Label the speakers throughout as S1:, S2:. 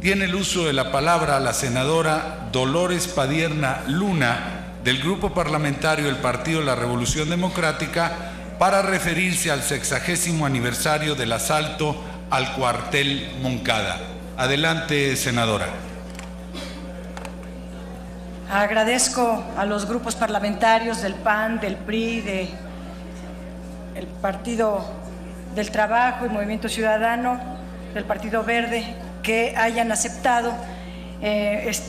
S1: Tiene el uso de la palabra la senadora Dolores Padierna Luna, del Grupo Parlamentario del Partido de la Revolución Democrática, para referirse al 60º aniversario del asalto al cuartel Moncada. Adelante, senadora.
S2: Agradezco a los grupos parlamentarios del PAN, del PRI, del Partido del Trabajo y Movimiento Ciudadano, del Partido Verde, que hayan aceptado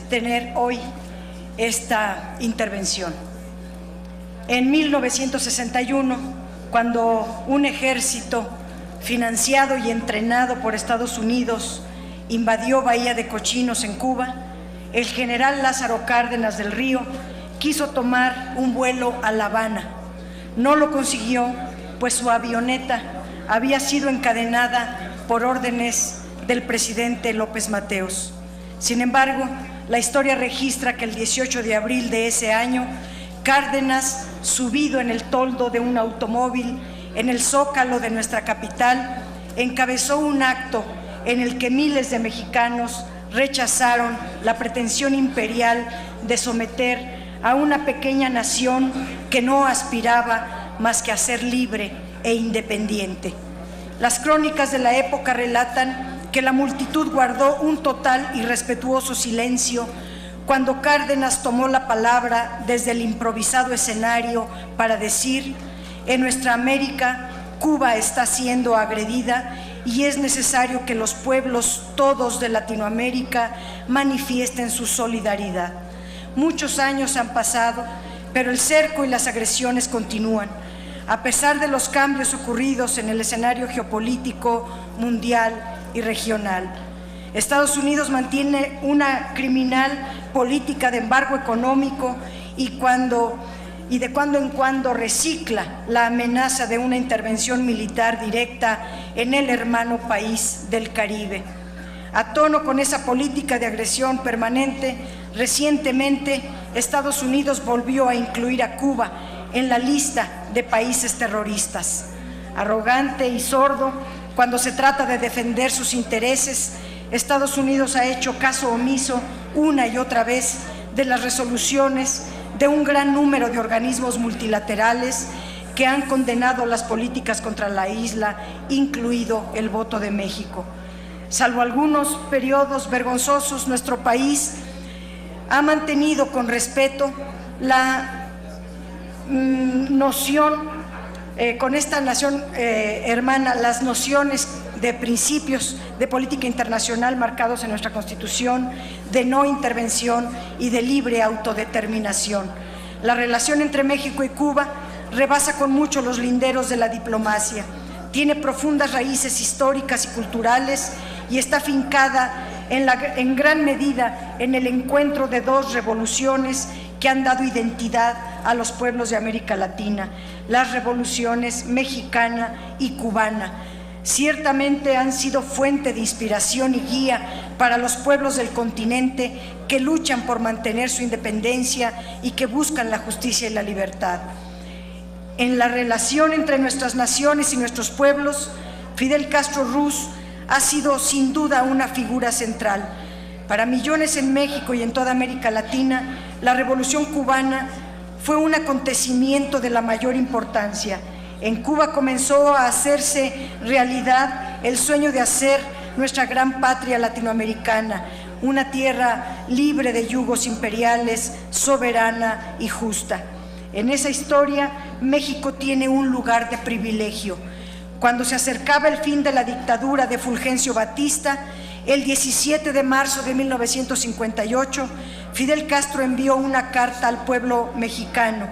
S2: tener hoy esta intervención. En 1961, cuando un ejército financiado y entrenado por Estados Unidos invadió Bahía de Cochinos en Cuba, el general Lázaro Cárdenas del Río quiso tomar un vuelo a La Habana. No lo consiguió, pues su avioneta había sido encadenada por órdenes del presidente López Mateos. Sin embargo, la historia registra que el 18 de abril de ese año, Cárdenas, subido en el toldo de un automóvil en el Zócalo de nuestra capital, encabezó un acto en el que miles de mexicanos rechazaron la pretensión imperial de someter a una pequeña nación que no aspiraba más que a ser libre e independiente. Las crónicas de la época relatan que la multitud guardó un total y respetuoso silencio cuando Cárdenas tomó la palabra desde el improvisado escenario para decir: en nuestra América, Cuba está siendo agredida y es necesario que los pueblos todos de Latinoamérica manifiesten su solidaridad. Muchos años han pasado, pero el cerco y las agresiones continúan. A pesar de los cambios ocurridos en el escenario geopolítico mundial y regional, Estados Unidos mantiene una criminal política de embargo económico y de cuando en cuando recicla la amenaza de una intervención militar directa en el hermano país del Caribe. A tono con esa política de agresión permanente, recientemente Estados Unidos volvió a incluir a Cuba en la lista de países terroristas. Arrogante y sordo, cuando se trata de defender sus intereses, Estados Unidos ha hecho caso omiso una y otra vez de las resoluciones de un gran número de organismos multilaterales que han condenado las políticas contra la isla, incluido el voto de México. Salvo algunos periodos vergonzosos, nuestro país ha mantenido con respeto la con esta nación hermana, las nociones de principios de política internacional marcados en nuestra Constitución, de no intervención y de libre autodeterminación. La relación entre México y Cuba rebasa con mucho los linderos de la diplomacia, tiene profundas raíces históricas y culturales y está afincada en gran medida en el encuentro de dos revoluciones que han dado identidad a los pueblos de América Latina, las revoluciones mexicana y cubana. Ciertamente han sido fuente de inspiración y guía para los pueblos del continente que luchan por mantener su independencia y que buscan la justicia y la libertad. En la relación entre nuestras naciones y nuestros pueblos, Fidel Castro Ruz ha sido sin duda una figura central. Para millones en México y en toda América Latina, la Revolución Cubana fue un acontecimiento de la mayor importancia. En Cuba comenzó a hacerse realidad el sueño de hacer nuestra gran patria latinoamericana, una tierra libre de yugos imperiales, soberana y justa. En esa historia, México tiene un lugar de privilegio. Cuando se acercaba el fin de la dictadura de Fulgencio Batista, el 17 de marzo de 1958, Fidel Castro envió una carta al pueblo mexicano.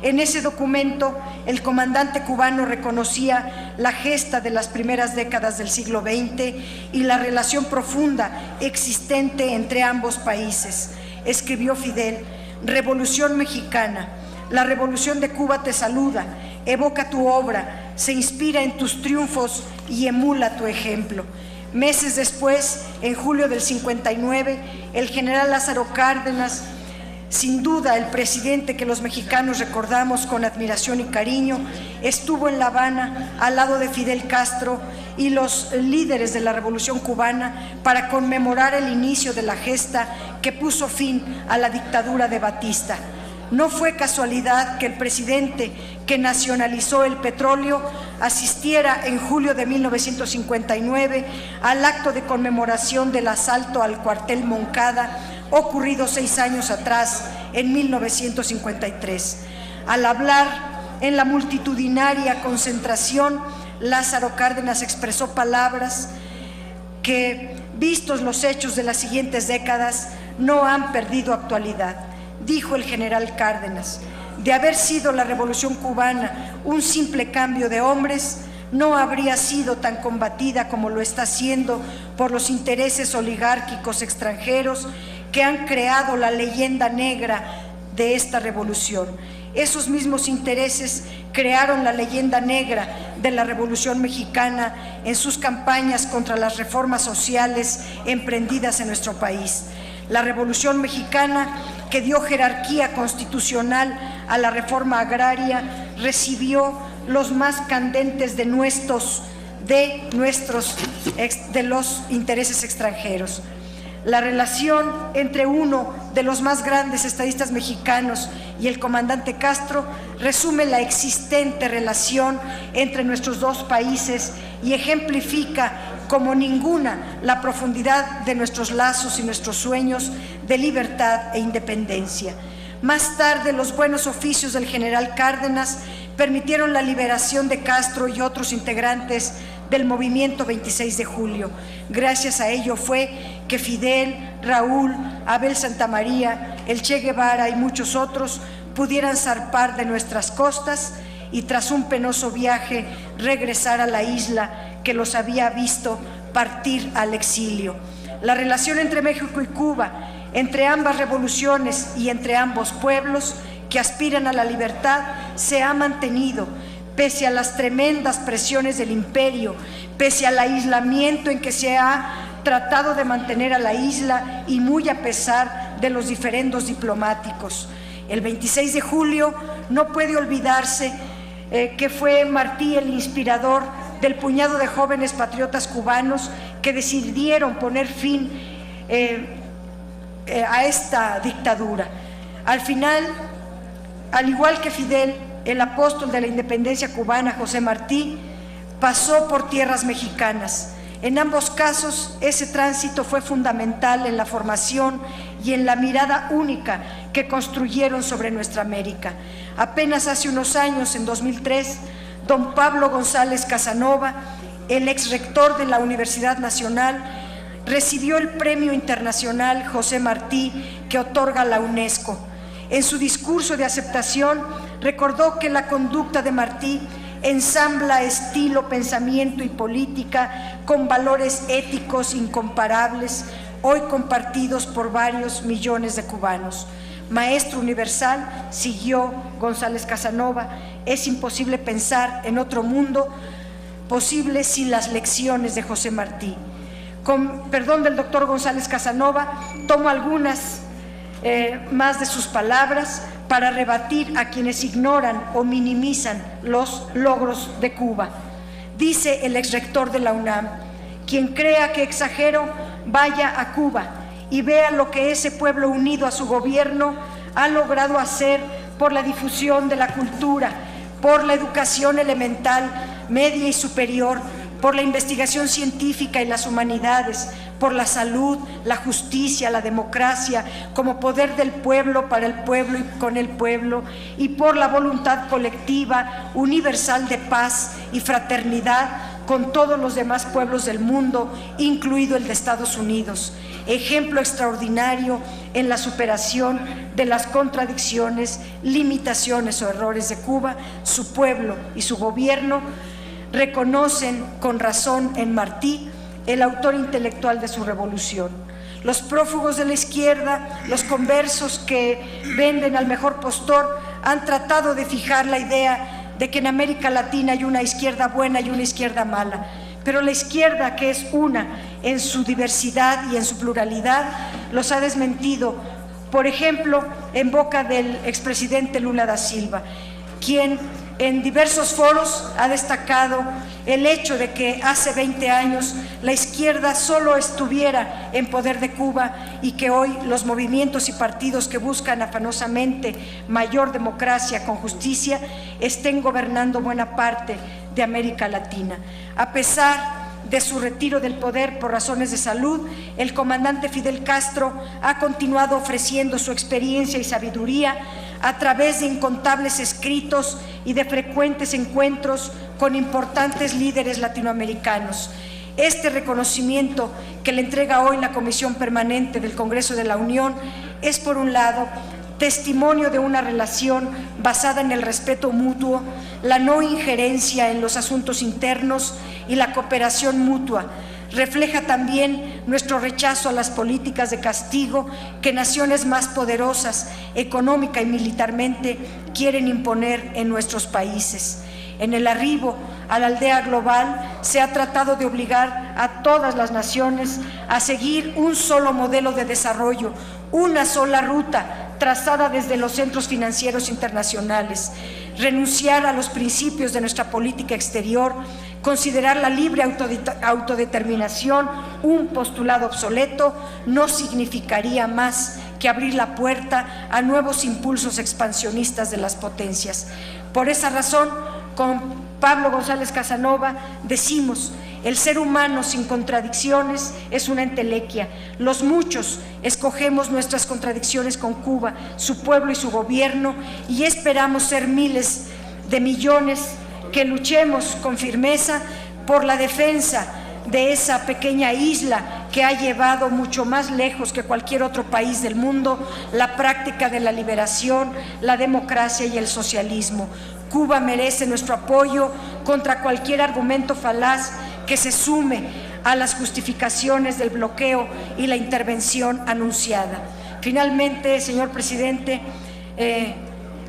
S2: En ese documento, el comandante cubano reconocía la gesta de las primeras décadas del siglo XX y la relación profunda existente entre ambos países. Escribió Fidel: Revolución Mexicana, la Revolución de Cuba te saluda, evoca tu obra, se inspira en tus triunfos y emula tu ejemplo. Meses después, en julio del 59, el general Lázaro Cárdenas Sin duda, el presidente que los mexicanos recordamos con admiración y cariño estuvo en La Habana al lado de Fidel Castro y los líderes de la Revolución Cubana para conmemorar el inicio de la gesta que puso fin a la dictadura de Batista. No fue casualidad que el presidente que nacionalizó el petróleo asistiera en julio de 1959 al acto de conmemoración del asalto al cuartel Moncada ocurrido 6 años atrás, en 1953. Al hablar en la multitudinaria concentración, Lázaro Cárdenas expresó palabras que, vistos los hechos de las siguientes décadas, no han perdido actualidad. Dijo el general Cárdenas: de haber sido la Revolución Cubana un simple cambio de hombres, no habría sido tan combatida como lo está siendo por los intereses oligárquicos extranjeros que han creado la leyenda negra de esta revolución. Esos mismos intereses crearon la leyenda negra de la Revolución Mexicana en sus campañas contra las reformas sociales emprendidas en nuestro país. La Revolución Mexicana, que dio jerarquía constitucional a la reforma agraria, recibió los más candentes de los intereses extranjeros. La relación entre uno de los más grandes estadistas mexicanos y el comandante Castro resume la existente relación entre nuestros dos países y ejemplifica como ninguna la profundidad de nuestros lazos y nuestros sueños de libertad e independencia. Más tarde, los buenos oficios del general Cárdenas permitieron la liberación de Castro y otros integrantes del movimiento 26 de julio. Gracias a ello fue que Fidel, Raúl, Abel Santamaría, el Che Guevara y muchos otros pudieran zarpar de nuestras costas y tras un penoso viaje regresar a la isla que los había visto partir al exilio. La relación entre México y Cuba, entre ambas revoluciones y entre ambos pueblos que aspiran a la libertad, se ha mantenido pese a las tremendas presiones del imperio, pese al aislamiento en que se ha tratado de mantener a la isla y muy a pesar de los diferendos diplomáticos. El 26 de julio no puede olvidarse que fue Martí el inspirador del puñado de jóvenes patriotas cubanos que decidieron poner fin a esta dictadura. Al final, al igual que Fidel, el apóstol de la independencia cubana, José Martí, pasó por tierras mexicanas. En ambos casos, ese tránsito fue fundamental en la formación y en la mirada única que construyeron sobre nuestra América. Apenas hace unos años, en 2003, don Pablo González Casanova, el exrector de la Universidad Nacional, recibió el Premio Internacional José Martí que otorga la UNESCO. En su discurso de aceptación, recordó que la conducta de Martí ensambla estilo, pensamiento y política con valores éticos incomparables, hoy compartidos por varios millones de cubanos. Maestro universal, siguió González Casanova, es imposible pensar en otro mundo posible sin las lecciones de José Martí. Con perdón del doctor González Casanova, tomo algunas más de sus palabras para rebatir a quienes ignoran o minimizan los logros de Cuba. Dice el exrector de la UNAM: quien crea que exagero, vaya a Cuba y vea lo que ese pueblo unido a su gobierno ha logrado hacer por la difusión de la cultura, por la educación elemental, media y superior, por la investigación científica y las humanidades, por la salud, la justicia, la democracia, como poder del pueblo, para el pueblo y con el pueblo, y por la voluntad colectiva, universal de paz y fraternidad con todos los demás pueblos del mundo, incluido el de Estados Unidos. Ejemplo extraordinario en la superación de las contradicciones, limitaciones o errores de Cuba, su pueblo y su gobierno reconocen con razón en Martí, el autor intelectual de su revolución. Los prófugos de la izquierda, los conversos que venden al mejor postor, han tratado de fijar la idea de que en América Latina hay una izquierda buena y una izquierda mala. Pero la izquierda, que es una en su diversidad y en su pluralidad, los ha desmentido. Por ejemplo, en boca del expresidente Lula da Silva, quien en diversos foros ha destacado el hecho de que hace 20 años la izquierda solo estuviera en poder de Cuba y que hoy los movimientos y partidos que buscan afanosamente mayor democracia con justicia estén gobernando buena parte de América Latina. A pesar de su retiro del poder por razones de salud, el comandante Fidel Castro ha continuado ofreciendo su experiencia y sabiduría a través de incontables escritos y de frecuentes encuentros con importantes líderes latinoamericanos. Este reconocimiento que le entrega hoy la Comisión Permanente del Congreso de la Unión es, por un lado, testimonio de una relación basada en el respeto mutuo, la no injerencia en los asuntos internos y la cooperación mutua. Refleja también nuestro rechazo a las políticas de castigo que naciones más poderosas, económica y militarmente, quieren imponer en nuestros países. En el arribo a la aldea global se ha tratado de obligar a todas las naciones a seguir un solo modelo de desarrollo, una sola ruta trazada desde los centros financieros internacionales, renunciar a los principios de nuestra política exterior, considerar la libre autodeterminación un postulado obsoleto, no significaría más que abrir la puerta a nuevos impulsos expansionistas de las potencias. Por esa razón, con Pablo González Casanova decimos: el ser humano sin contradicciones es una entelequia. Los muchos escogemos nuestras contradicciones con Cuba, su pueblo y su gobierno, y esperamos ser miles de millones que luchemos con firmeza por la defensa de esa pequeña isla que ha llevado mucho más lejos que cualquier otro país del mundo la práctica de la liberación, la democracia y el socialismo. Cuba merece nuestro apoyo contra cualquier argumento falaz que se sume a las justificaciones del bloqueo y la intervención anunciada. Finalmente, señor presidente,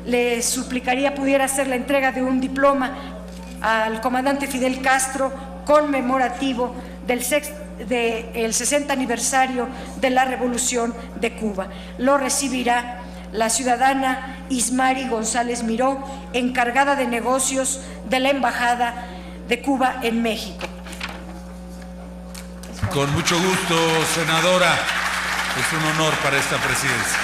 S2: le suplicaría pudiera hacer la entrega de un diploma al comandante Fidel Castro conmemorativo del 60 aniversario de la Revolución de Cuba. Lo recibirá la ciudadana Ismari González Miró, encargada de negocios de la Embajada de Cuba en México.
S1: Con mucho gusto, senadora. Es un honor para esta presidencia.